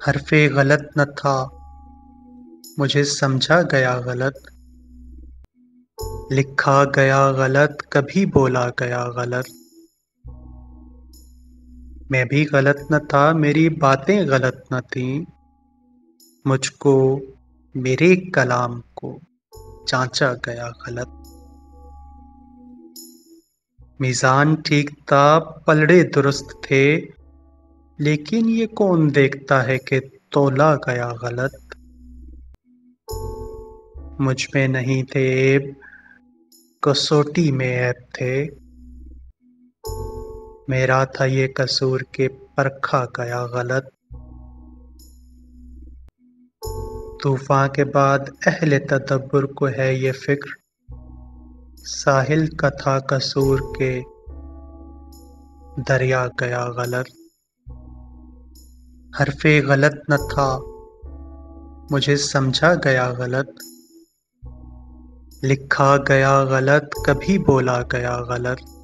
हरफ़े गलत न था, मुझे समझा गया गलत। लिखा गया गलत, कभी बोला गया गलत। मैं भी गलत न था, मेरी बातें गलत न थीं। मुझको, मेरे कलाम को जांचा गया गलत। मीज़ान ठीक था, पलड़े दुरुस्त थे, लेकिन ये कौन देखता है कि तोला गया गलत। मुझ में नहीं थे ऐब, कसौटी में ऐब थे। मेरा था ये कसूर के परखा गया गलत। तूफान के बाद अहले तदब्बुर को है ये फिक्र, साहिल का था कसूर के दरिया गया गलत। हरफ़े गलत न था, मुझे समझा गया गलत। लिखा गया गलत, कभी बोला गया गलत।